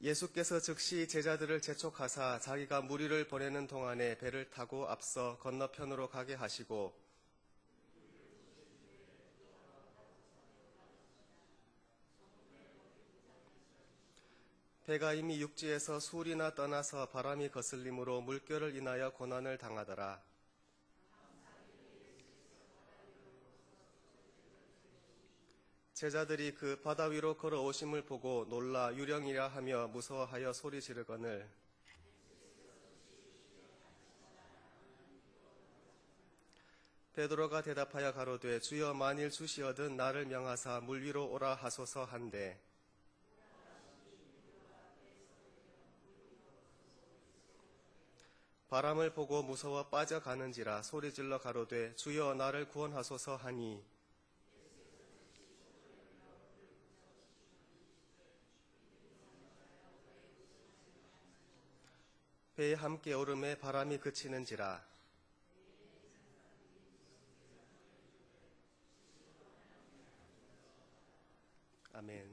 예수께서 즉시 제자들을 재촉하사 자기가 무리를 보내는 동안에 배를 타고 앞서 건너편으로 가게 하시고 배가 이미 육지에서 수울이나 떠나서 바람이 거슬림으로 물결을 인하여 고난을 당하더라. 제자들이 그 바다 위로 걸어오심을 보고 놀라 유령이라 하며 무서워하여 소리 지르거늘 베드로가 대답하여 가로되 주여 만일 주시어든 나를 명하사 물 위로 오라 하소서 한데 바람을 보고 무서워 빠져가는지라 소리질러 가로되 주여 나를 구원하소서 하니 배에 함께 오름에 바람이 그치는지라. 아멘.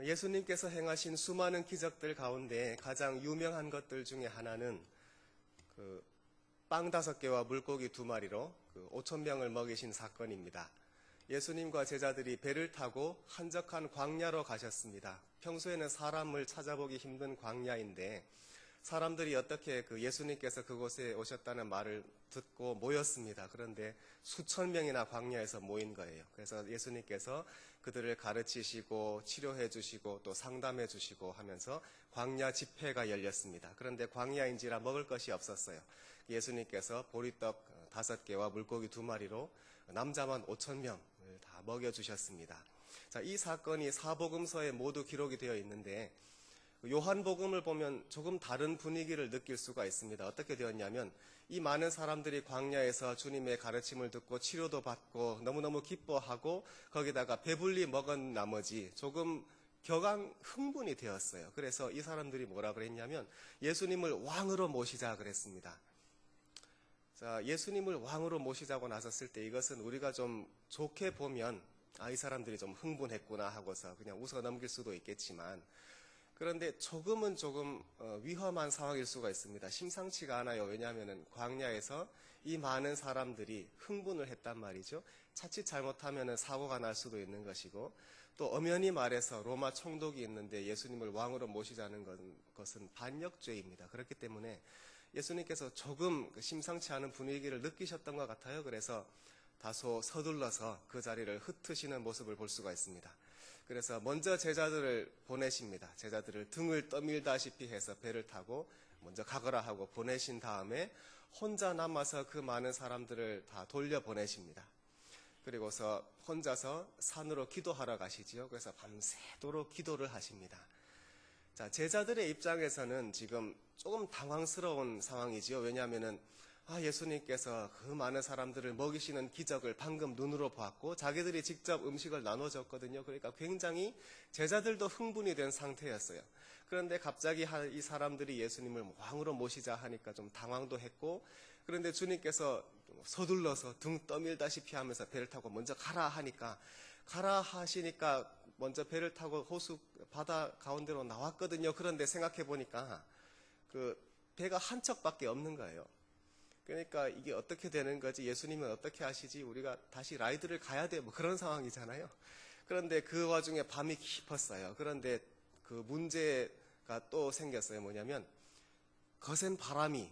예수님께서 행하신 수많은 기적들 가운데 가장 유명한 것들 중에 하나는 빵 5개와 물고기 2마리로 5,000명을 먹이신 사건입니다. 예수님과 제자들이 배를 타고 한적한 광야로 가셨습니다. 평소에는 사람을 찾아보기 힘든 광야인데 사람들이 어떻게 예수님께서 그곳에 오셨다는 말을 듣고 모였습니다. 그런데 수천 명이나 광야에서 모인 거예요. 그래서 예수님께서 그들을 가르치시고 치료해 주시고 또 상담해 주시고 하면서 광야 집회가 열렸습니다. 그런데 광야인지라 먹을 것이 없었어요. 예수님께서 보리떡 5개와 물고기 2마리로 남자만 5,000명을 다 먹여주셨습니다. 자, 이 사건이 사복음서에 모두 기록이 되어 있는데 요한복음을 보면 조금 다른 분위기를 느낄 수가 있습니다. 어떻게 되었냐면 이 많은 사람들이 광야에서 주님의 가르침을 듣고 치료도 받고 너무너무 기뻐하고 거기다가 배불리 먹은 나머지 조금 격앙 흥분이 되었어요. 그래서 이 사람들이 뭐라 그랬냐면 예수님을 왕으로 모시자 그랬습니다. 자, 예수님을 왕으로 모시자고 나섰을 때 이것은 우리가 좀 좋게 보면 이 사람들이 좀 흥분했구나 하고서 그냥 웃어 넘길 수도 있겠지만 그런데 조금 위험한 상황일 수가 있습니다. 심상치가 않아요. 왜냐하면 광야에서 이 많은 사람들이 흥분을 했단 말이죠. 자칫 잘못하면 사고가 날 수도 있는 것이고 또 엄연히 말해서 로마 총독이 있는데 예수님을 왕으로 모시자는 것은 반역죄입니다. 그렇기 때문에 예수님께서 조금 심상치 않은 분위기를 느끼셨던 것 같아요. 그래서 다소 서둘러서 그 자리를 흩으시는 모습을 볼 수가 있습니다. 그래서 먼저 제자들을 보내십니다. 제자들을 등을 떠밀다시피 해서 배를 타고 먼저 가거라 하고 보내신 다음에 혼자 남아서 그 많은 사람들을 다 돌려보내십니다. 그리고서 혼자서 산으로 기도하러 가시지요. 그래서 밤새도록 기도를 하십니다. 자, 제자들의 입장에서는 지금 조금 당황스러운 상황이지요. 왜냐하면은 예수님께서 그 많은 사람들을 먹이시는 기적을 방금 눈으로 보았고 자기들이 직접 음식을 나눠줬거든요. 그러니까 굉장히 제자들도 흥분이 된 상태였어요. 그런데 갑자기 이 사람들이 예수님을 왕으로 모시자 하니까 좀 당황도 했고 그런데 주님께서 서둘러서 등 떠밀다시피 하면서 배를 타고 먼저 가라 하니까 가라 하시니까 먼저 배를 타고 호수 바다 가운데로 나왔거든요. 그런데 생각해 보니까 그 배가 한 척밖에 없는 거예요. 그러니까 이게 어떻게 되는 거지? 예수님은 어떻게 하시지? 우리가 다시 라이드를 가야 돼? 뭐 그런 상황이잖아요. 그런데 그 와중에 밤이 깊었어요. 그런데 그 문제가 또 생겼어요. 뭐냐면 거센 바람이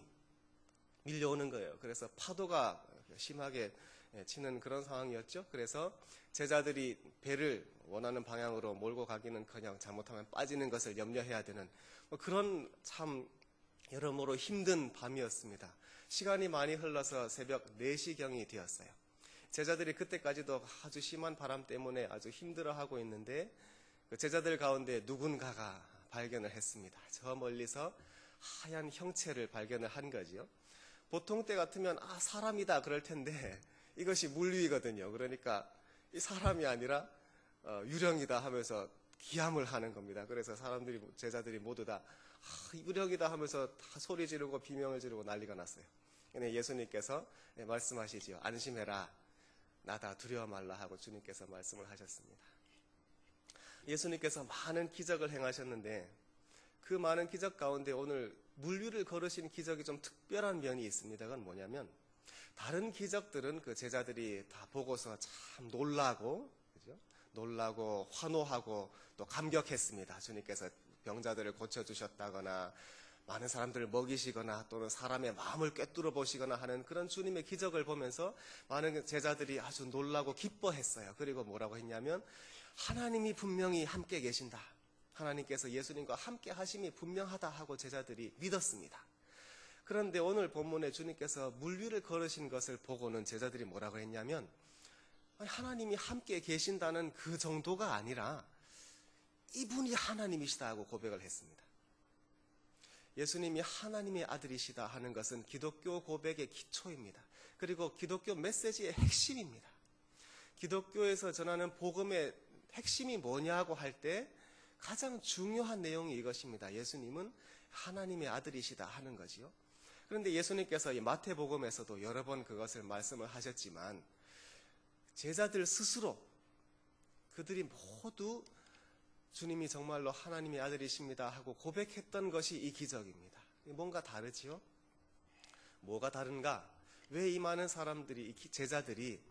밀려오는 거예요. 그래서 파도가 심하게 치는 그런 상황이었죠. 그래서 제자들이 배를 원하는 방향으로 몰고 가기는커녕 잘못하면 빠지는 것을 염려해야 되는 그런 참 여러모로 힘든 밤이었습니다. 시간이 많이 흘러서 새벽 4시경이 되었어요. 제자들이 그때까지도 아주 심한 바람 때문에 아주 힘들어하고 있는데 그 제자들 가운데 누군가가 발견을 했습니다. 저 멀리서 하얀 형체를 발견을 한 거지요. 보통 때 같으면 사람이다 그럴 텐데 이것이 물 위거든요. 그러니까 이 사람이 아니라 유령이다 하면서 기함을 하는 겁니다. 그래서 제자들이 모두 다 유령이다 하면서 다 소리 지르고 비명을 지르고 난리가 났어요. 근데 예수님께서 말씀하시지요. 안심해라. 나다 두려워 말라 하고 주님께서 말씀을 하셨습니다. 예수님께서 많은 기적을 행하셨는데 그 많은 기적 가운데 오늘 물 위를 걸으신 기적이 좀 특별한 면이 있습니다. 그건 뭐냐면 다른 기적들은 그 제자들이 다 보고서 참 놀라고, 그죠? 놀라고 환호하고 또 감격했습니다. 주님께서 병자들을 고쳐주셨다거나 많은 사람들을 먹이시거나 또는 사람의 마음을 꿰뚫어 보시거나 하는 그런 주님의 기적을 보면서 많은 제자들이 아주 놀라고 기뻐했어요. 그리고 뭐라고 했냐면 하나님이 분명히 함께 계신다. 하나님께서 예수님과 함께 하심이 분명하다 하고 제자들이 믿었습니다. 그런데 오늘 본문에 주님께서 물 위를 걸으신 것을 보고는 제자들이 뭐라고 했냐면 하나님이 함께 계신다는 그 정도가 아니라 이분이 하나님이시다 하고 고백을 했습니다. 예수님이 하나님의 아들이시다 하는 것은 기독교 고백의 기초입니다. 그리고 기독교 메시지의 핵심입니다. 기독교에서 전하는 복음의 핵심이 뭐냐고 할 때 가장 중요한 내용이 이것입니다. 예수님은 하나님의 아들이시다 하는 거지요. 그런데 예수님께서 이 마태복음에서도 여러 번 그것을 말씀을 하셨지만 제자들 스스로 그들이 모두 주님이 정말로 하나님의 아들이십니다 하고 고백했던 것이 이 기적입니다. 뭔가 다르지요? 뭐가 다른가? 왜 이 많은 사람들이, 제자들이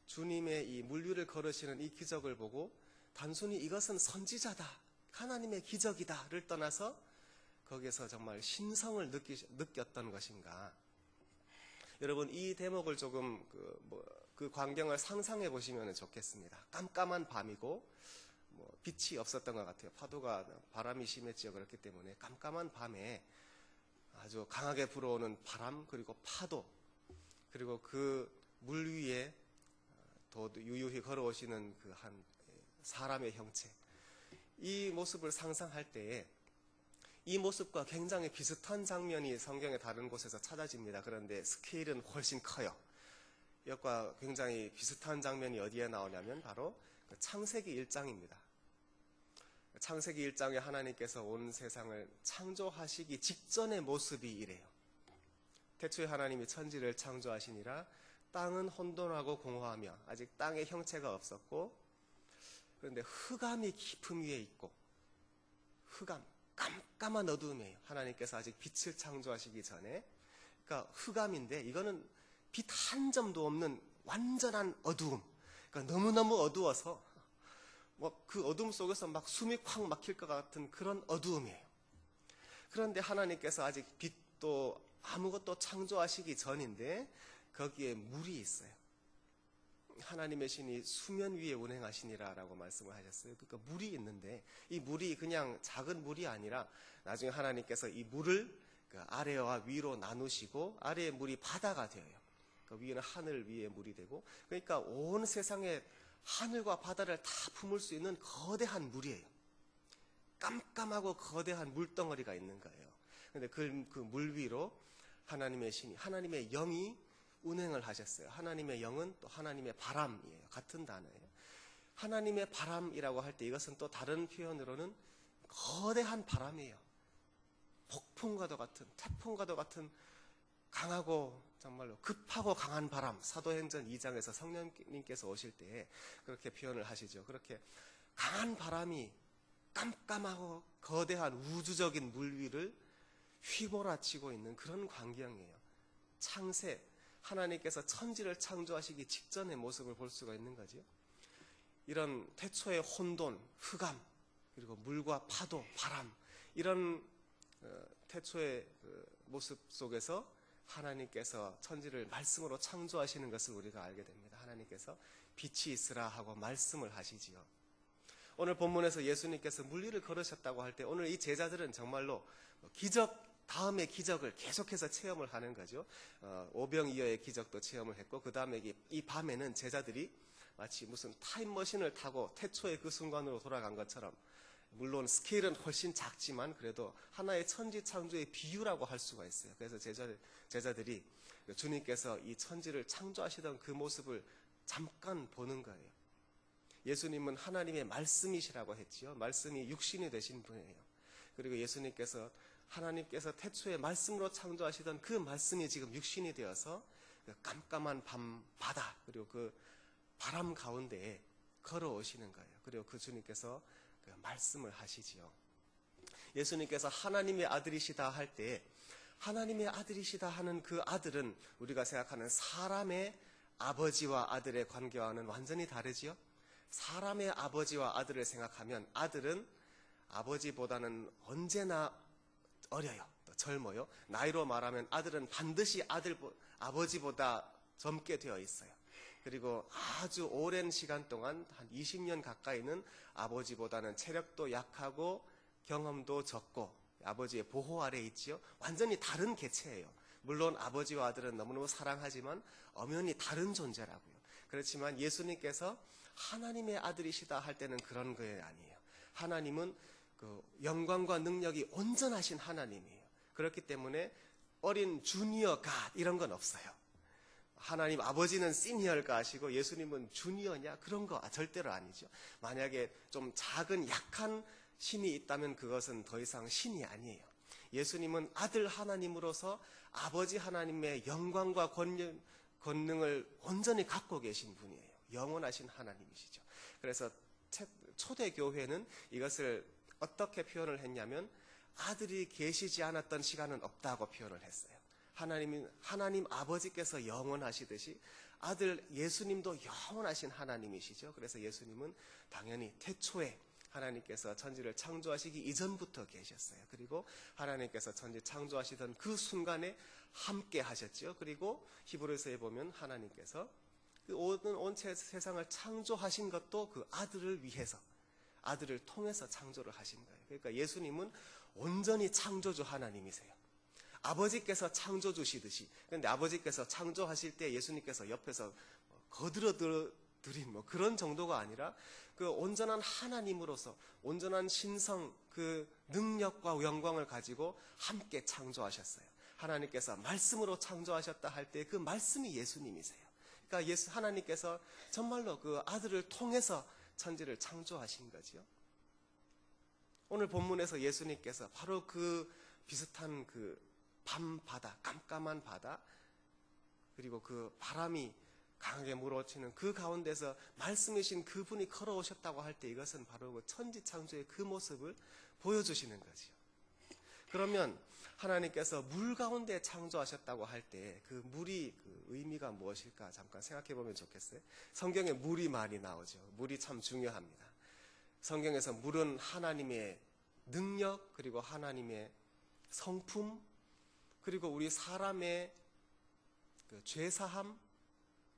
주님의 이 물 위를 걸으시는 이 기적을 보고 단순히 이것은 선지자다, 하나님의 기적이다를 떠나서 거기에서 정말 신성을 느꼈던 것인가? 여러분 이 대목을 조금 그 광경을 상상해 보시면 좋겠습니다. 깜깜한 밤이고 빛이 없었던 것 같아요. 파도가 바람이 심했지요. 그렇기 때문에 깜깜한 밤에 아주 강하게 불어오는 바람 그리고 파도 그리고 그 물 위에 더 유유히 걸어오시는 그 한 사람의 형체 이 모습을 상상할 때에 이 모습과 굉장히 비슷한 장면이 성경의 다른 곳에서 찾아집니다. 그런데 스케일은 훨씬 커요. 이것과 굉장히 비슷한 장면이 어디에 나오냐면 바로 창세기 1장입니다. 창세기 1장에 하나님께서 온 세상을 창조하시기 직전의 모습이 이래요. 태초에 하나님이 천지를 창조하시니라 땅은 혼돈하고 공허하며 아직 땅의 형체가 없었고 그런데 흑암이 깊음 위에 있고 흑암, 깜깜한 어두움이에요. 하나님께서 아직 빛을 창조하시기 전에 그러니까 흑암인데 이거는 빛 한 점도 없는 완전한 어두움 그러니까 너무너무 어두워서 그 어둠 속에서 막 숨이 콱 막힐 것 같은 그런 어두움이에요. 그런데 하나님께서 아직 빛도 아무것도 창조하시기 전인데 거기에 물이 있어요. 하나님의 신이 수면 위에 운행하시니라 라고 말씀을 하셨어요. 그러니까 물이 있는데 이 물이 그냥 작은 물이 아니라 나중에 하나님께서 이 물을 아래와 위로 나누시고 아래의 물이 바다가 되어요. 그 위에는 하늘 위에 물이 되고 그러니까 온 세상에 하늘과 바다를 다 품을 수 있는 거대한 물이에요. 깜깜하고 거대한 물덩어리가 있는 거예요. 그런데 그 물 위로 하나님의 신이 하나님의 영이 운행을 하셨어요. 하나님의 영은 또 하나님의 바람이에요. 같은 단어예요. 하나님의 바람이라고 할 때 이것은 또 다른 표현으로는 거대한 바람이에요. 폭풍과도 같은 태풍과도 같은 강하고 정말로 급하고 강한 바람 사도행전 2장에서 성령님께서 오실 때 그렇게 표현을 하시죠. 그렇게 강한 바람이 깜깜하고 거대한 우주적인 물 위를 휘몰아치고 있는 그런 광경이에요. 창세 하나님께서 천지를 창조하시기 직전의 모습을 볼 수가 있는 거죠. 이런 태초의 혼돈, 흑암, 그리고 물과 파도, 바람 이런 태초의 모습 속에서 하나님께서 천지를 말씀으로 창조하시는 것을 우리가 알게 됩니다. 하나님께서 빛이 있으라 하고 말씀을 하시지요. 오늘 본문에서 예수님께서 물 위를 걸으셨다고 할 때 오늘 이 제자들은 정말로 기적 다음의 기적을 계속해서 체험을 하는 거죠. 오병이어의 기적도 체험을 했고 그 다음에 이 밤에는 제자들이 마치 무슨 타임머신을 타고 태초의 그 순간으로 돌아간 것처럼 물론 스케일은 훨씬 작지만 그래도 하나의 천지 창조의 비유라고 할 수가 있어요. 그래서 제자들이 주님께서 이 천지를 창조하시던 그 모습을 잠깐 보는 거예요. 예수님은 하나님의 말씀이시라고 했지요. 말씀이 육신이 되신 분이에요. 그리고 예수님께서 하나님께서 태초에 말씀으로 창조하시던 그 말씀이 지금 육신이 되어서 그 깜깜한 밤 바다 그리고 그 바람 가운데에 걸어오시는 거예요. 그리고 그 주님께서 그 말씀을 하시지요. 예수님께서 하나님의 아들이시다 할 때 하나님의 아들이시다 하는 그 아들은 우리가 생각하는 사람의 아버지와 아들의 관계와는 완전히 다르지요. 사람의 아버지와 아들을 생각하면 아들은 아버지보다는 언제나 어려요. 또 젊어요. 나이로 말하면 아들은 반드시 아버지보다 젊게 되어 있어요. 그리고 아주 오랜 시간 동안 한 20년 가까이는 아버지보다는 체력도 약하고 경험도 적고 아버지의 보호 아래 있지요. 완전히 다른 개체예요. 물론 아버지와 아들은 너무너무 사랑하지만 엄연히 다른 존재라고요. 그렇지만 예수님께서 하나님의 아들이시다 할 때는 그런 게 아니에요. 하나님은 그 영광과 능력이 온전하신 하나님이에요. 그렇기 때문에 어린 주니어 갓 이런 건 없어요. 하나님 아버지는 시니어일 것이고 예수님은 주니어냐 그런 거 절대로 아니죠. 만약에 좀 작은 약한 신이 있다면 그것은 더 이상 신이 아니에요. 예수님은 아들 하나님으로서 아버지 하나님의 영광과 권능을 온전히 갖고 계신 분이에요. 영원하신 하나님이시죠. 그래서 초대교회는 이것을 어떻게 표현을 했냐면 아들이 계시지 않았던 시간은 없다고 표현을 했어요. 하나님 아버지께서 영원하시듯이 아들 예수님도 영원하신 하나님이시죠. 그래서 예수님은 당연히 태초에 하나님께서 천지를 창조하시기 이전부터 계셨어요. 그리고 하나님께서 천지 창조하시던 그 순간에 함께 하셨죠. 그리고 히브리서에 보면 하나님께서 그 온 세상을 창조하신 것도 그 아들을 위해서, 아들을 통해서 창조를 하신 거예요. 그러니까 예수님은 온전히 창조주 하나님이세요. 아버지께서 창조주시듯이. 그런데 아버지께서 창조하실 때 예수님께서 옆에서 거들어드린 그런 정도가 아니라 그 온전한 하나님으로서 온전한 신성 그 능력과 영광을 가지고 함께 창조하셨어요. 하나님께서 말씀으로 창조하셨다 할 때 그 말씀이 예수님이세요. 그러니까 하나님께서 정말로 그 아들을 통해서 천지를 창조하신 거지요. 오늘 본문에서 예수님께서 바로 그 비슷한 그 밤바다, 깜깜한 바다, 그리고 그 바람이 강하게 몰아치는 그 가운데서 말씀이신 그분이 걸어오셨다고 할 때 이것은 바로 그 천지창조의 그 모습을 보여주시는 거지요. 그러면 하나님께서 물 가운데 창조하셨다고 할 때 그 물이 그 의미가 무엇일까 잠깐 생각해 보면 좋겠어요. 성경에 물이 많이 나오죠. 물이 참 중요합니다. 성경에서 물은 하나님의 능력 그리고 하나님의 성품 그리고 우리 사람의 그 죄사함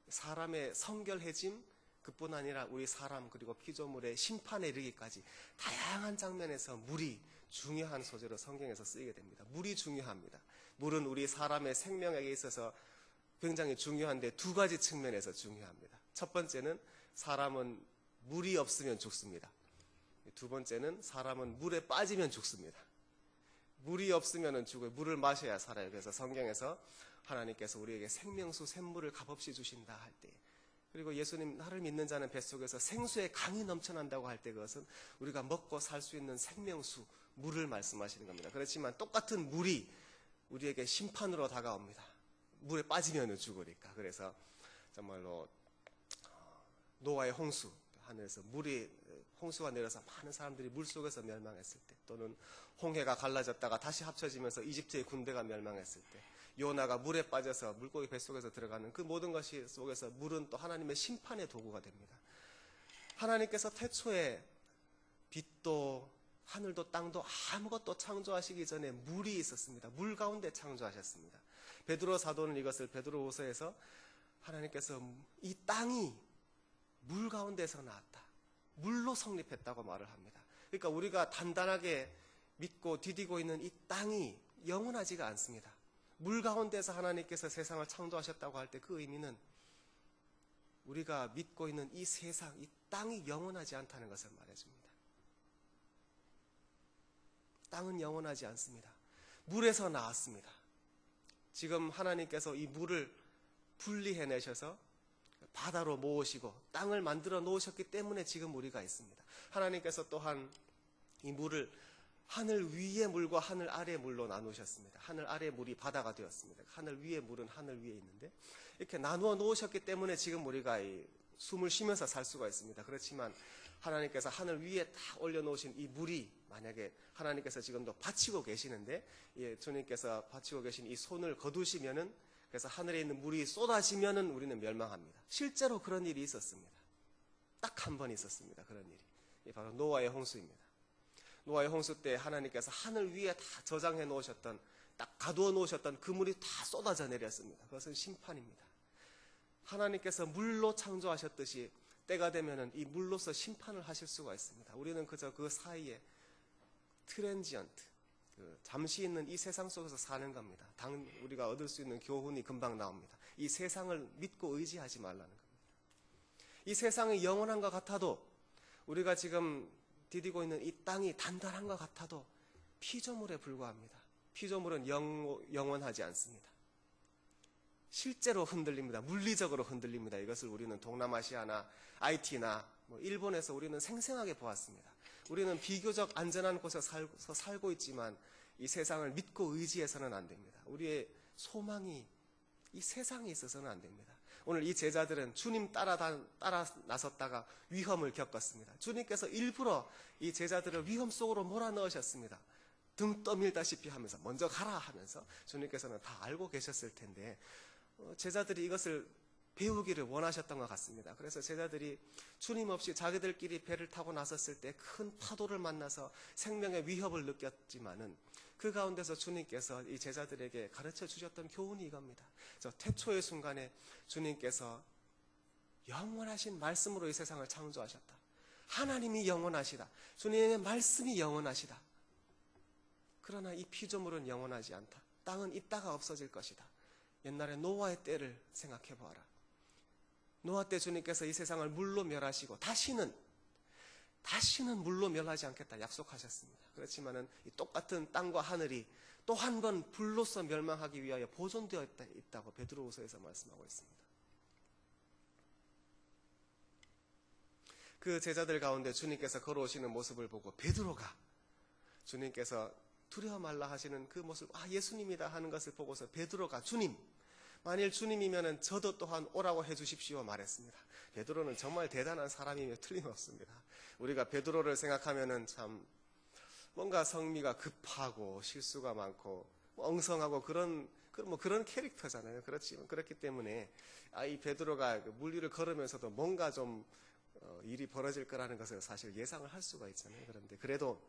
사람의 성결해짐 그뿐 아니라 우리 사람 그리고 피조물의 심판에 이르기까지 다양한 장면에서 물이 중요한 소재로 성경에서 쓰이게 됩니다. 물이 중요합니다. 물은 우리 사람의 생명에게 있어서 굉장히 중요한데 두 가지 측면에서 중요합니다. 첫 번째는 사람은 물이 없으면 죽습니다. 두 번째는 사람은 물에 빠지면 죽습니다. 물이 없으면 죽어요. 물을 마셔야 살아요. 그래서 성경에서 하나님께서 우리에게 생명수 샘물을 값없이 주신다 할 때, 그리고 예수님 나를 믿는 자는 뱃속에서 생수의 강이 넘쳐난다고 할 때 그것은 우리가 먹고 살 수 있는 생명수 물을 말씀하시는 겁니다. 그렇지만 똑같은 물이 우리에게 심판으로 다가옵니다. 물에 빠지면 죽으니까. 그래서 정말로 노아의 홍수, 하늘에서 홍수가 내려서 많은 사람들이 물속에서 멸망했을 때, 또는 홍해가 갈라졌다가 다시 합쳐지면서 이집트의 군대가 멸망했을 때, 요나가 물에 빠져서 물고기 뱃속에서 들어가는 그 모든 것이 속에서 물은 또 하나님의 심판의 도구가 됩니다. 하나님께서 태초에 빛도 하늘도 땅도 아무것도 창조하시기 전에 물이 있었습니다. 물 가운데 창조하셨습니다. 베드로 사도는 이것을 베드로후서에서 하나님께서 이 땅이 물 가운데서 나왔다. 물로 성립했다고 말을 합니다. 그러니까 우리가 단단하게 믿고 디디고 있는 이 땅이 영원하지가 않습니다. 물 가운데서 하나님께서 세상을 창조하셨다고 할 때 그 의미는 우리가 믿고 있는 이 세상, 이 땅이 영원하지 않다는 것을 말해줍니다. 땅은 영원하지 않습니다. 물에서 나왔습니다. 지금 하나님께서 이 물을 분리해내셔서 바다로 모으시고 땅을 만들어 놓으셨기 때문에 지금 우리가 있습니다. 하나님께서 또한 이 물을 하늘 위의 물과 하늘 아래의 물로 나누셨습니다. 하늘 아래의 물이 바다가 되었습니다. 하늘 위의 물은 하늘 위에 있는데 이렇게 나누어 놓으셨기 때문에 지금 우리가 숨을 쉬면서 살 수가 있습니다. 그렇지만 하나님께서 하늘 위에 딱 올려놓으신 이 물이 만약에 하나님께서 지금도 받치고 계시는데 주님께서 받치고 계신 이 손을 거두시면은 그래서 하늘에 있는 물이 쏟아지면은 우리는 멸망합니다. 실제로 그런 일이 있었습니다. 딱 한 번 있었습니다. 그런 일이. 바로 노아의 홍수입니다. 노아의 홍수 때 하나님께서 하늘 위에 다 저장해 놓으셨던 딱 가두어 놓으셨던 그 물이 다 쏟아져 내렸습니다. 그것은 심판입니다. 하나님께서 물로 창조하셨듯이 때가 되면은 이 물로서 심판을 하실 수가 있습니다. 우리는 그저 그 사이에 트랜지언트, 잠시 있는 이 세상 속에서 사는 겁니다. 우리가 얻을 수 있는 교훈이 금방 나옵니다. 이 세상을 믿고 의지하지 말라는 겁니다. 이 세상이 영원한 것 같아도 우리가 지금 디디고 있는 이 땅이 단단한 것 같아도 피조물에 불과합니다. 피조물은 영원하지 않습니다. 실제로 흔들립니다. 물리적으로 흔들립니다. 이것을 우리는 동남아시아나 IT나 일본에서 우리는 생생하게 보았습니다. 우리는 비교적 안전한 곳에 살고 있지만 이 세상을 믿고 의지해서는 안 됩니다. 우리의 소망이 이 세상에 있어서는 안 됩니다. 오늘 이 제자들은 주님 따라 나섰다가 위험을 겪었습니다. 주님께서 일부러 이 제자들을 위험 속으로 몰아넣으셨습니다. 등 떠밀다시피 하면서 먼저 가라 하면서 주님께서는 다 알고 계셨을 텐데 제자들이 이것을 배우기를 원하셨던 것 같습니다. 그래서 제자들이 주님 없이 자기들끼리 배를 타고 나섰을 때 큰 파도를 만나서 생명의 위협을 느꼈지만은 그 가운데서 주님께서 이 제자들에게 가르쳐 주셨던 교훈이 이겁니다. 태초의 순간에 주님께서 영원하신 말씀으로 이 세상을 창조하셨다. 하나님이 영원하시다. 주님의 말씀이 영원하시다. 그러나 이 피조물은 영원하지 않다. 땅은 있다가 없어질 것이다. 옛날에 노아의 때를 생각해 보아라. 노아 때 주님께서 이 세상을 물로 멸하시고 다시는 물로 멸하지 않겠다 약속하셨습니다. 그렇지만은 이 똑같은 땅과 하늘이 또 한 번 불로서 멸망하기 위하여 보존되어 있다고 베드로후서에서 말씀하고 있습니다. 그 제자들 가운데 주님께서 걸어오시는 모습을 보고 베드로가 주님께서 두려워 말라 하시는 그 모습, 예수님이다 하는 것을 보고서 베드로가 주님, 만일 주님이면은 저도 또한 오라고 해주십시오 말했습니다. 베드로는 정말 대단한 사람이며 틀림없습니다. 우리가 베드로를 생각하면은 참 뭔가 성미가 급하고 실수가 많고 엉성하고 그런 캐릭터잖아요. 그렇기 때문에 이 베드로가 물 위를 걸으면서도 뭔가 좀 일이 벌어질 거라는 것을 사실 예상을 할 수가 있잖아요. 그런데 그래도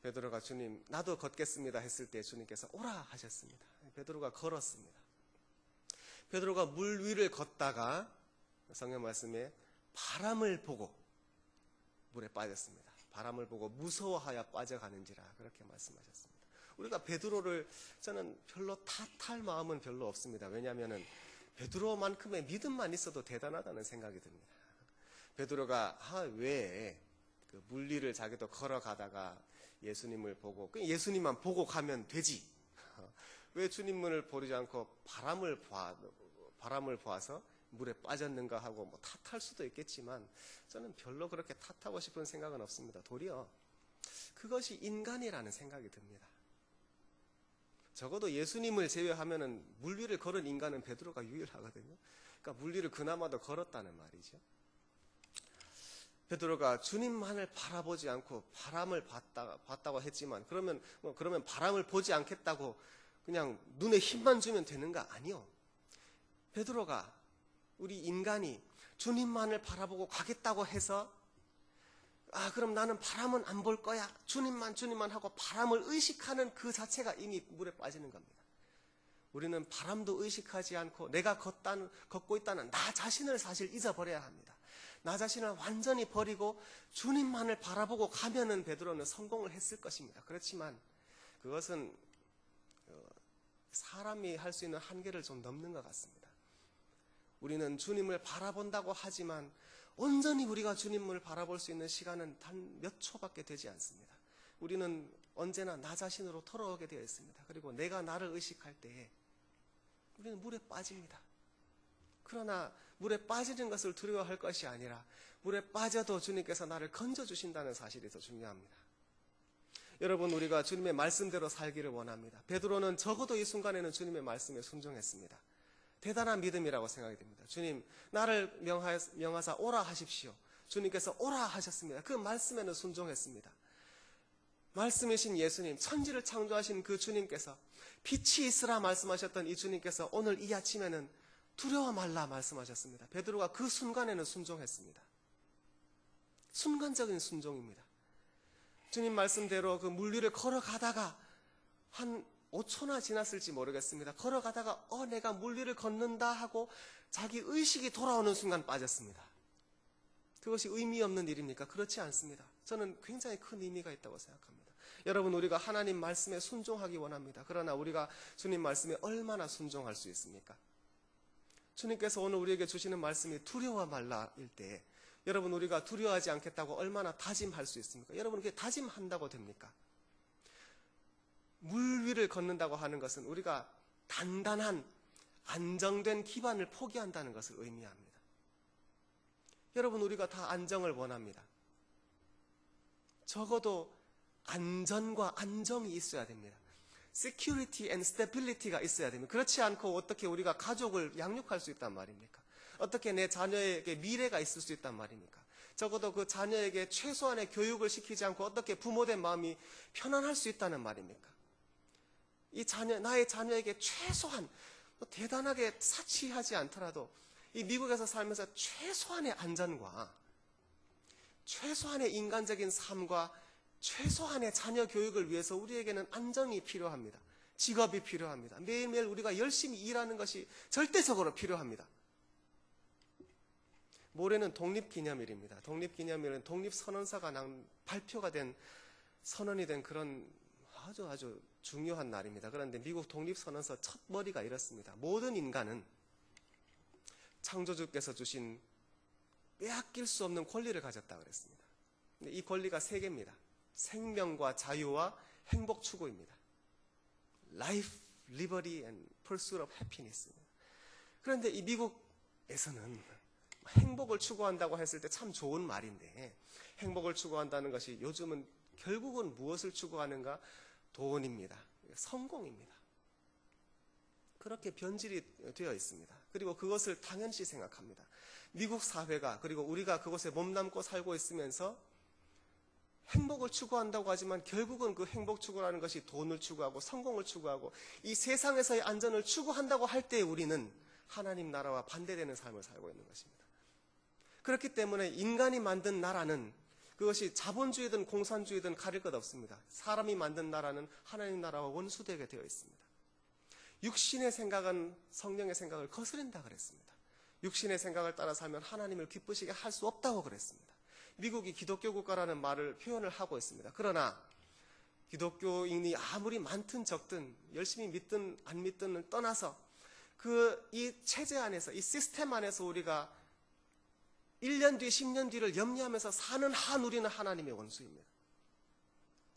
베드로가 주님 나도 걷겠습니다 했을 때 주님께서 오라 하셨습니다. 베드로가 걸었습니다. 베드로가 물 위를 걷다가 성경 말씀에 바람을 보고 물에 빠졌습니다. 바람을 보고 무서워하여 빠져가는지라 그렇게 말씀하셨습니다. 우리가 베드로를 저는 별로 탓할 마음은 별로 없습니다. 왜냐하면 베드로만큼의 믿음만 있어도 대단하다는 생각이 듭니다. 베드로가 왜 그 물 위를 자기도 걸어가다가 예수님을 보고 예수님만 보고 가면 되지. 왜 주님을 보지 않고 바람을 보아서 물에 빠졌는가 하고 탓할 수도 있겠지만 저는 별로 그렇게 탓하고 싶은 생각은 없습니다. 도리어 그것이 인간이라는 생각이 듭니다. 적어도 예수님을 제외하면은 물 위를 걸은 인간은 베드로가 유일하거든요. 그러니까 물 위를 그나마도 걸었다는 말이죠. 베드로가 주님만을 바라보지 않고 바람을 봤다고 했지만 그러면 바람을 보지 않겠다고 그냥 눈에 힘만 주면 되는가? 아니요. 베드로가 우리 인간이 주님만을 바라보고 가겠다고 해서 그럼 나는 바람은 안 볼 거야. 주님만 하고 바람을 의식하는 그 자체가 이미 물에 빠지는 겁니다. 우리는 바람도 의식하지 않고 내가 걷고 있다는 나 자신을 사실 잊어버려야 합니다. 나 자신을 완전히 버리고 주님만을 바라보고 가면은 베드로는 성공을 했을 것입니다. 그렇지만 그것은 사람이 할 수 있는 한계를 좀 넘는 것 같습니다. 우리는 주님을 바라본다고 하지만 온전히 우리가 주님을 바라볼 수 있는 시간은 단 몇 초밖에 되지 않습니다. 우리는 언제나 나 자신으로 돌아오게 되어 있습니다. 그리고 내가 나를 의식할 때에 우리는 물에 빠집니다. 그러나 물에 빠지는 것을 두려워할 것이 아니라 물에 빠져도 주님께서 나를 건져주신다는 사실이 더 중요합니다. 여러분, 우리가 주님의 말씀대로 살기를 원합니다. 베드로는 적어도 이 순간에는 주님의 말씀에 순종했습니다. 대단한 믿음이라고 생각이 됩니다. 주님, 나를 명하사 오라 하십시오. 주님께서 오라 하셨습니다. 그 말씀에는 순종했습니다. 말씀이신 예수님, 천지를 창조하신 그 주님께서, 빛이 있으라 말씀하셨던 이 주님께서 오늘 이 아침에는 두려워 말라 말씀하셨습니다. 베드로가 그 순간에는 순종했습니다. 순간적인 순종입니다. 주님 말씀대로 그 물 위를 걸어가다가 한 5초나 지났을지 모르겠습니다. 걸어가다가 내가 물 위를 걷는다 하고 자기 의식이 돌아오는 순간 빠졌습니다. 그것이 의미 없는 일입니까? 그렇지 않습니다. 저는 굉장히 큰 의미가 있다고 생각합니다. 여러분, 우리가 하나님 말씀에 순종하기 원합니다. 그러나 우리가 주님 말씀에 얼마나 순종할 수 있습니까? 주님께서 오늘 우리에게 주시는 말씀이 두려워 말라일 때, 여러분, 우리가 두려워하지 않겠다고 얼마나 다짐할 수 있습니까? 여러분, 그게 다짐한다고 됩니까? 물 위를 걷는다고 하는 것은 우리가 단단한 안정된 기반을 포기한다는 것을 의미합니다. 여러분, 우리가 다 안정을 원합니다. 적어도 안전과 안정이 있어야 됩니다. security and stability가 있어야 됩니다. 그렇지 않고 어떻게 우리가 가족을 양육할 수 있단 말입니까? 어떻게 내 자녀에게 미래가 있을 수 있단 말입니까? 적어도 그 자녀에게 최소한의 교육을 시키지 않고 어떻게 부모된 마음이 편안할 수 있다는 말입니까? 나의 자녀에게 최소한, 대단하게 사치하지 않더라도 이 미국에서 살면서 최소한의 안전과 최소한의 인간적인 삶과 최소한의 자녀 교육을 위해서 우리에게는 안정이 필요합니다. 직업이 필요합니다. 매일매일 우리가 열심히 일하는 것이 절대적으로 필요합니다. 모레는 독립기념일입니다. 독립기념일은 독립선언서가 발표가 된, 선언이 된 그런 아주 중요한 날입니다. 그런데 미국 독립선언서 첫 머리가 이렇습니다. 모든 인간은 창조주께서 주신 빼앗길 수 없는 권리를 가졌다 그랬습니다. 근데 이 권리가 3개입니다. 생명과 자유와 행복 추구입니다. Life, liberty and pursuit of happiness. 그런데 이 미국에서는 행복을 추구한다고 했을 때 참 좋은 말인데, 행복을 추구한다는 것이 요즘은 결국은 무엇을 추구하는가? 돈입니다. 성공입니다. 그렇게 변질이 되어 있습니다. 그리고 그것을 당연시 생각합니다. 미국 사회가, 그리고 우리가 그곳에 몸담고 살고 있으면서 행복을 추구한다고 하지만 결국은 그 행복 추구라는 것이 돈을 추구하고 성공을 추구하고 이 세상에서의 안전을 추구한다고 할 때 우리는 하나님 나라와 반대되는 삶을 살고 있는 것입니다. 그렇기 때문에 인간이 만든 나라는, 그것이 자본주의든 공산주의든 가릴 것 없습니다. 사람이 만든 나라는 하나님 나라와 원수되게 되어 있습니다. 육신의 생각은 성령의 생각을 거스른다 그랬습니다. 육신의 생각을 따라 살면 하나님을 기쁘시게 할 수 없다고 그랬습니다. 미국이 기독교 국가라는 말을 표현을 하고 있습니다. 그러나 기독교인이 아무리 많든 적든 열심히 믿든 안 믿든을 떠나서 이 체제 안에서, 이 시스템 안에서 우리가 1년 뒤, 10년 뒤를 염려하면서 사는 한 우리는 하나님의 원수입니다.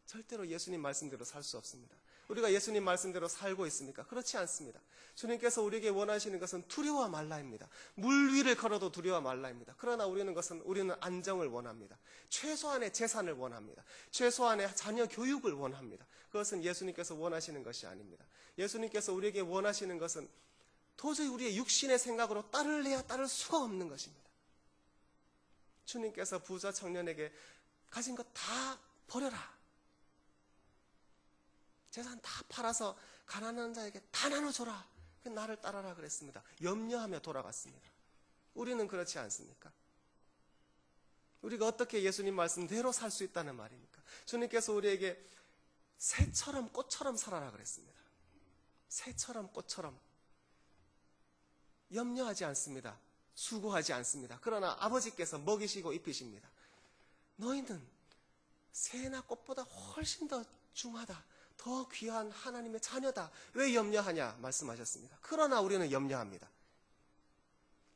절대로 예수님 말씀대로 살 수 없습니다. 우리가 예수님 말씀대로 살고 있습니까? 그렇지 않습니다. 주님께서 우리에게 원하시는 것은 두려워 말라입니다. 물 위를 걸어도 두려워 말라입니다. 그러나 우리는 안정을 원합니다. 최소한의 재산을 원합니다. 최소한의 자녀 교육을 원합니다. 그것은 예수님께서 원하시는 것이 아닙니다. 예수님께서 우리에게 원하시는 것은 도저히 우리의 육신의 생각으로 따를래야 따를 수가 없는 것입니다. 주님께서 부자 청년에게 가진 것 다 버려라. 재산 다 팔아서 가난한 자에게 다 나눠줘라. 나를 따라라 그랬습니다. 염려하며 돌아갔습니다. 우리는 그렇지 않습니까? 우리가 어떻게 예수님 말씀대로 살 수 있다는 말입니까? 주님께서 우리에게 새처럼 꽃처럼 살아라 그랬습니다. 새처럼 꽃처럼 염려하지 않습니다. 수고하지 않습니다. 그러나 아버지께서 먹이시고 입히십니다. 너희는 새나 꽃보다 훨씬 더 중하다. 더 귀한 하나님의 자녀다. 왜 염려하냐 말씀하셨습니다. 그러나 우리는 염려합니다.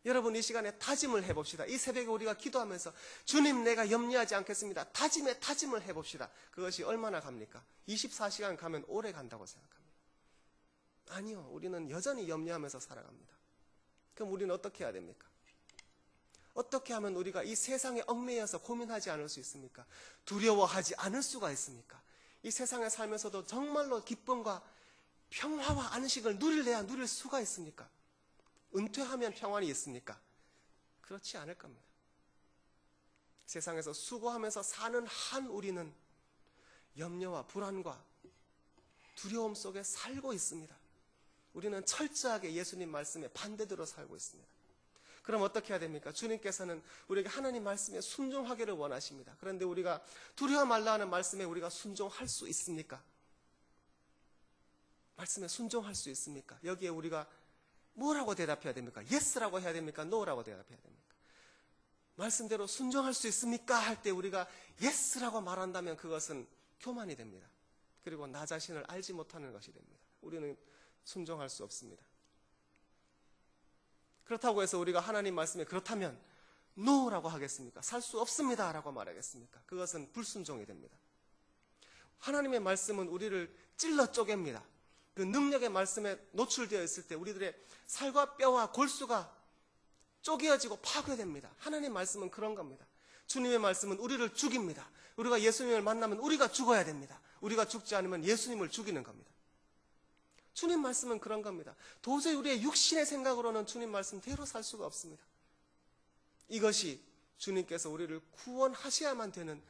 여러분, 이 시간에 다짐을 해봅시다. 이 새벽에 우리가 기도하면서 주님, 내가 염려하지 않겠습니다. 다짐을 해봅시다. 그것이 얼마나 갑니까? 24시간 가면 오래 간다고 생각합니다. 아니요, 우리는 여전히 염려하면서 살아갑니다. 그럼 우리는 어떻게 해야 됩니까? 어떻게 하면 우리가 이 세상에 얽매여서 고민하지 않을 수 있습니까? 두려워하지 않을 수가 있습니까? 이 세상에 살면서도 정말로 기쁨과 평화와 안식을 누릴래야 누릴 수가 있습니까? 은퇴하면 평안이 있습니까? 그렇지 않을 겁니다. 세상에서 수고하면서 사는 한 우리는 염려와 불안과 두려움 속에 살고 있습니다. 우리는 철저하게 예수님 말씀에 반대대로 살고 있습니다. 그럼 어떻게 해야 됩니까? 주님께서는 우리에게 하나님 말씀에 순종하기를 원하십니다. 그런데 우리가 두려워 말라 하는 말씀에 우리가 순종할 수 있습니까? 말씀에 순종할 수 있습니까? 여기에 우리가 뭐라고 대답해야 됩니까? Yes라고 해야 됩니까? No라고 대답해야 됩니까? 말씀대로 순종할 수 있습니까? 할 때 우리가 Yes라고 말한다면 그것은 교만이 됩니다. 그리고 나 자신을 알지 못하는 것이 됩니다. 우리는 순종할 수 없습니다. 그렇다고 해서 우리가 하나님 말씀에 그렇다면 No라고 하겠습니까? 살 수 없습니다 라고 말하겠습니까? 그것은 불순종이 됩니다. 하나님의 말씀은 우리를 찔러 쪼갭니다. 그 능력의 말씀에 노출되어 있을 때 우리들의 살과 뼈와 골수가 쪼개어지고 파괴됩니다. 하나님의 말씀은 그런 겁니다. 주님의 말씀은 우리를 죽입니다. 우리가 예수님을 만나면 우리가 죽어야 됩니다. 우리가 죽지 않으면 예수님을 죽이는 겁니다. 주님 말씀은 그런 겁니다. 도저히 우리의 육신의 생각으로는 주님 말씀대로 살 수가 없습니다. 이것이 주님께서 우리를 구원하셔야만 되는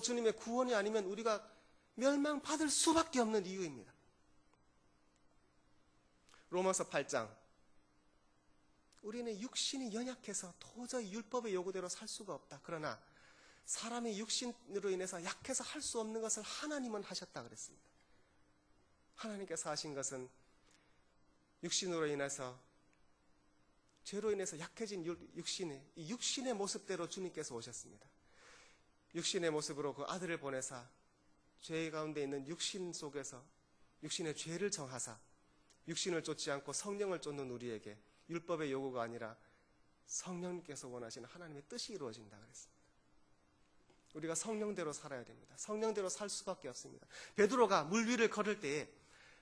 주님의 구원이 아니면 우리가 멸망받을 수밖에 없는 이유입니다. 로마서 8장, 우리는 육신이 연약해서 도저히 율법의 요구대로 살 수가 없다. 그러나 사람의 육신으로 인해서 약해서 할 수 없는 것을 하나님은 하셨다 그랬습니다. 하나님께서 하신 것은 육신으로 인해서, 죄로 인해서 약해진 이 육신의 모습대로 주님께서 오셨습니다. 육신의 모습으로 그 아들을 보내사 죄 가운데 있는 육신 속에서 육신의 죄를 정하사 육신을 쫓지 않고 성령을 쫓는 우리에게 율법의 요구가 아니라 성령님께서 원하시는 하나님의 뜻이 이루어진다 그랬습니다. 우리가 성령대로 살아야 됩니다. 성령대로 살 수밖에 없습니다. 베드로가 물 위를 걸을 때에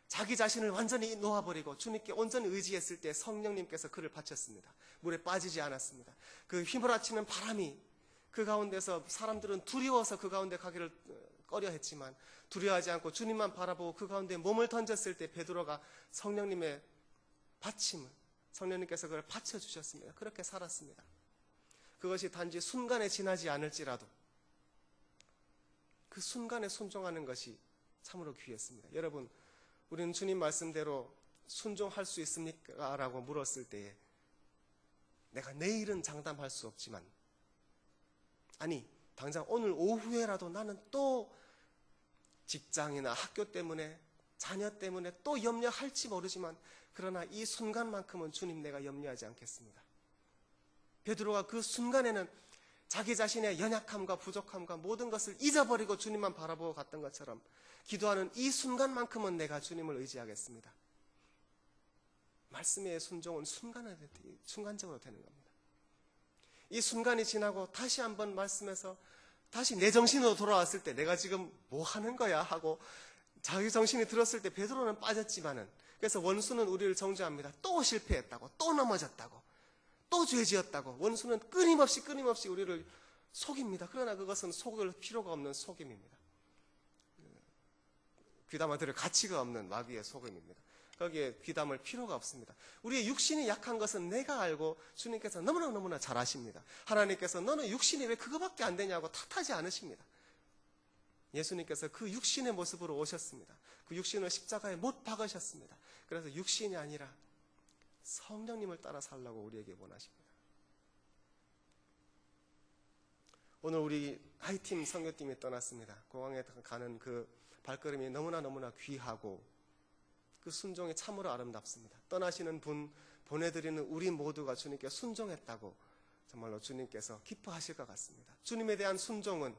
자기 자신을 완전히 놓아버리고 주님께 온전히 의지했을 때 성령님께서 그를 바쳤습니다. 물에 빠지지 않았습니다. 그 휘몰아치는 바람이 그 가운데서 사람들은 두려워서 그 가운데 가기를 꺼려했지만 두려워하지 않고 주님만 바라보고 그 가운데 몸을 던졌을 때 베드로가 성령님의 받침을, 성령님께서 그걸 받쳐주셨습니다. 그렇게 살았습니다. 그것이 단지 순간에 지나지 않을지라도 그 순간에 순종하는 것이 참으로 귀했습니다. 여러분, 우리는 주님 말씀대로 순종할 수 있습니까? 라고 물었을 때에 내가 내일은 장담할 수 없지만, 아니 당장 오늘 오후에라도 나는 또 직장이나 학교 때문에 자녀 때문에 또 염려할지 모르지만 그러나 이 순간만큼은 주님 내가 염려하지 않겠습니다. 베드로가 그 순간에는 자기 자신의 연약함과 부족함과 모든 것을 잊어버리고 주님만 바라보고 갔던 것처럼 기도하는 이 순간만큼은 내가 주님을 의지하겠습니다. 말씀의 순종은 순간적으로 되는 겁니다. 이 순간이 지나고 다시 한번 말씀에서 다시 내 정신으로 돌아왔을 때 내가 지금 뭐 하는 거야 하고 자기 정신이 들었을 때 베드로는 빠졌지만은, 그래서 원수는 우리를 정죄합니다. 또 실패했다고, 또 넘어졌다고, 또 죄지었다고 원수는 끊임없이 우리를 속입니다. 그러나 그것은 속을 필요가 없는 속임입니다. 귀담아 들을 가치가 없는 마귀의 속임입니다. 거기에 귀담을 필요가 없습니다. 우리의 육신이 약한 것은 내가 알고 주님께서 너무나 잘 아십니다. 하나님께서 너는 육신이 왜 그거밖에 안 되냐고 탓하지 않으십니다. 예수님께서 그 육신의 모습으로 오셨습니다. 그 육신을 십자가에 못 박으셨습니다. 그래서 육신이 아니라 성령님을 따라 살라고 우리에게 원하십니다. 오늘 우리 하이팀 선교팀이 떠났습니다. 공항에 가는 그 발걸음이 너무나 귀하고 그 순종이 참으로 아름답습니다. 떠나시는 분 보내드리는 우리 모두가 주님께 순종했다고 정말로 주님께서 기뻐하실 것 같습니다. 주님에 대한 순종은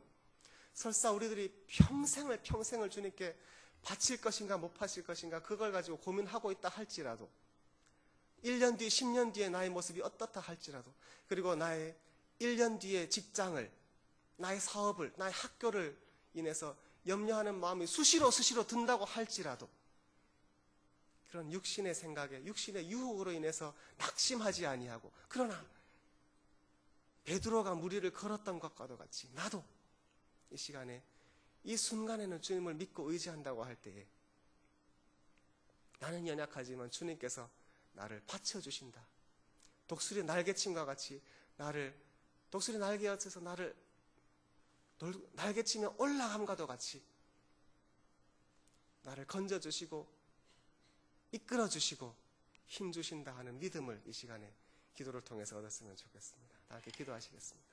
설사 우리들이 평생을 주님께 바칠 것인가 못 바칠 것인가 그걸 가지고 고민하고 있다 할지라도 1년 뒤 10년 뒤에 나의 모습이 어떻다 할지라도, 그리고 나의 1년 뒤의 직장을, 나의 사업을, 나의 학교를 인해서 염려하는 마음이 수시로 든다고 할지라도 그런 육신의 생각에 육신의 유혹으로 인해서 낙심하지 아니하고, 그러나 베드로가 무리를 걸었던 것과도 같이 나도 이 시간에 이 순간에는 주님을 믿고 의지한다고 할 때에 나는 연약하지만 주님께서 나를 받쳐주신다. 독수리 날개침과 같이 독수리 날개에 얹혀서 나를 날개치며 올라감과도 같이 나를 건져주시고 이끌어주시고 힘주신다 하는 믿음을 이 시간에 기도를 통해서 얻었으면 좋겠습니다. 다 함께 기도하시겠습니다.